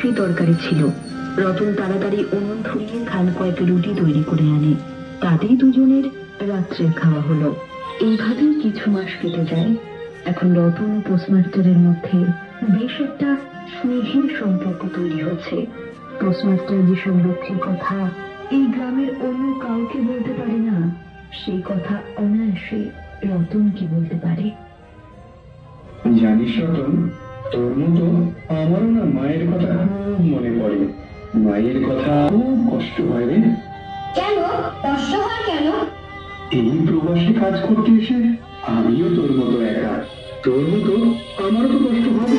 মাংসই তরকারি ছিল। রতন তাড়াতাড়ি উনুন ধরিয়ে খান কয়েক রুটি তৈরি করে আনে। তাতেই দুজনের রাত্রের খাওয়া হলো। এইভাবেই কিছু মাস কেটে যায়। এখন রতন ও পোস্টমাস্টারের মধ্যে বেশ একটা স্নেহের সম্পর্ক তৈরি হচ্ছে। পোস্টমাস্টার যেসব লক্ষ্যের কথা এই গ্রামের অন্য কাউকে বলতে পারে না, সেই কথা অনায়াসে রতন কি বলতে পারে। জানিস রতন, তোর মতো আমারও না মায়ের কথা খুব মনে পড়ে। মায়ের কথা খুব কষ্ট হয় রে। কেন কষ্ট হয় কেন? এই প্রবাসে কাজ করতে এসে আমিও তোর মতো একা। তোর মতো আমারও তো কষ্ট হবে।